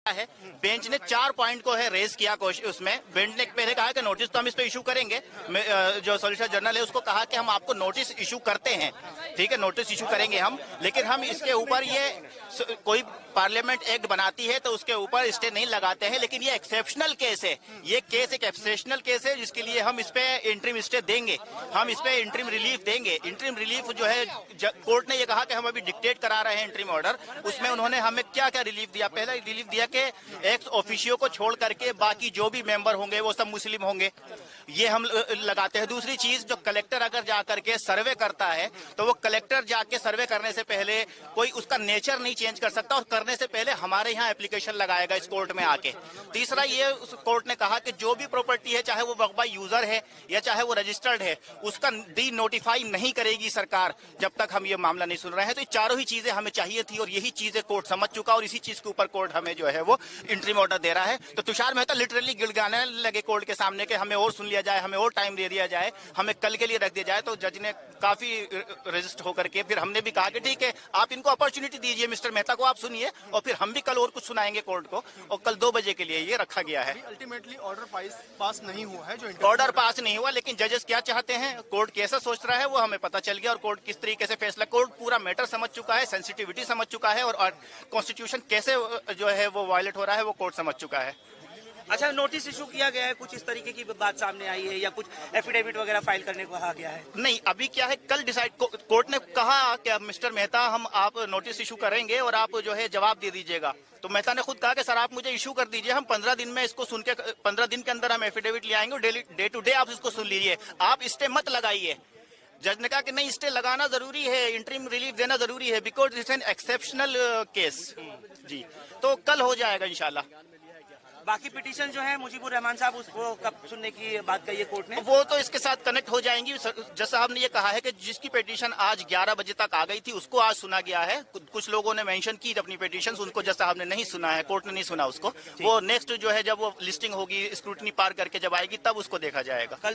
है। बेंच ने 4 पॉइंट को है रेज किया उसमें बेंच ने पहले कहा कि नोटिस तो हम इस पे इशू करेंगे। जो सॉलिसिटर जनरल है उसको कहा कि हम आपको नोटिस इशू करते हैं, ठीक है, नोटिस इशू करेंगे हम, लेकिन हम इसके ऊपर ये कोई पार्लियामेंट एक्ट बनाती है तो उसके ऊपर स्टे नहीं लगाते हैं। लेकिन ये एक्सेप्शनल केस है, ये केस एक एक्सेप्शनल केस है जिसके लिए हम इस पे इंटरिम स्टे देंगे, हम इस पे इंटरिम रिलीफ देंगे। इंटरिम रिलीफ जो है कोर्ट ने ये कहा कि हम अभी डिक्टेट करा रहे हैं इंटरिम ऑर्डर, उसमें उन्होंने हमें क्या क्या रिलीफ दिया। पहला रिलीफ दिया कि एक्स ऑफिशियो को छोड़ करके बाकी जो भी मेंबर होंगे वो सब मुस्लिम होंगे, ये हम लगाते हैं। दूसरी चीज, जो कलेक्टर अगर जाकर के सर्वे करता है तो वो कलेक्टर जाके सर्वे करने से पहले कोई उसका नेचर नहीं चेंज कर सकता और करने से पहले हमारे यहाँ एप्लीकेशन लगाएगा इस कोर्ट में आके। तीसरा, ये उस कोर्ट ने कहा कि जो भी प्रॉपर्टी है, चाहे वो वक्फ यूजर है या चाहे वो रजिस्टर्ड है, उसका डी नोटिफाई नहीं करेगी सरकार जब तक हम ये मामला नहीं सुन रहे हैं। तो ये चारों ही चीजें हमें चाहिए थी और यही चीजें कोर्ट समझ चुका और इसी चीज के ऊपर कोर्ट हमें जो है वो इंटरिम ऑर्डर दे रहा है। तो तुषार मेहता लिटरली गिड़गिड़ाने लगे कोर्ट के सामने कि हमें और सुन लिया जाए, हमें और टाइम दे दिया जाए, हमें कल के लिए रख दिया जाए। तो जज ने काफी रजिस्ट होकर के फिर हमने भी कहा कि ठीक है, आप इनको अपॉर्चुनिटी दीजिए, मिस्टर मेहता को आप सुनिए और फिर हम भी कल और कुछ सुनाएंगे कोर्ट को। और कल 2 बजे के लिए ये रखा गया है। अल्टीमेटली ऑर्डर पास नहीं हुआ है, जो ऑर्डर पास नहीं हुआ, लेकिन जजेस क्या चाहते हैं, कोर्ट कैसा सोच रहा है वो हमें पता चल गया और कोर्ट किस तरीके से फैसला, कोर्ट पूरा मैटर समझ चुका है, सेंसिटिविटी समझ चुका है और कॉन्स्टिट्यूशन कैसे जो है वो वायलेट हो रहा है वो कोर्ट समझ चुका है। अच्छा, नोटिस इशू किया गया है, कुछ इस तरीके की बात सामने आई है या कुछ एफिडेविट वगैरह फाइल करने को कहा गया है? नहीं, अभी क्या है, कल डिसाइड कोर्ट ने कहा कि मिस्टर मेहता हम आप नोटिस इशू करेंगे और आप जो है जवाब दे दीजिएगा। तो मेहता ने खुद कहा कि सर आप मुझे इशू कर दीजिए, हम 15 दिन में इसको सुन के 15 दिन के अंदर हम एफिडेविट ले आएंगे, डे टू डे आप इसको सुन लीजिए, आप स्टे मत लगाइए। जज ने कहा कि नहीं, स्टे लगाना जरूरी है, इंटरिम रिलीफ देना जरूरी है, because it's an exceptional case जी। तो कल हो जाएगा इंशाल्लाह। बाकी पिटीशन जो है मुजीबुर रहमान साहब, उसको कब सुनने की बात कही है कोर्ट ने? वो तो इसके साथ कनेक्ट हो जाएंगी। जज साहब ने ये कहा है कि जिसकी पिटीशन आज 11 बजे तक आ गई थी उसको आज सुना गया है। कुछ लोगों ने मेंशन की अपनी पिटीशन, उनको जज साहब ने नहीं सुना है, कोर्ट ने नहीं सुना उसको। वो नेक्स्ट जो है जब वो लिस्टिंग होगी, स्क्रूटनी पार करके जब आएगी तब उसको देखा जाएगा। कल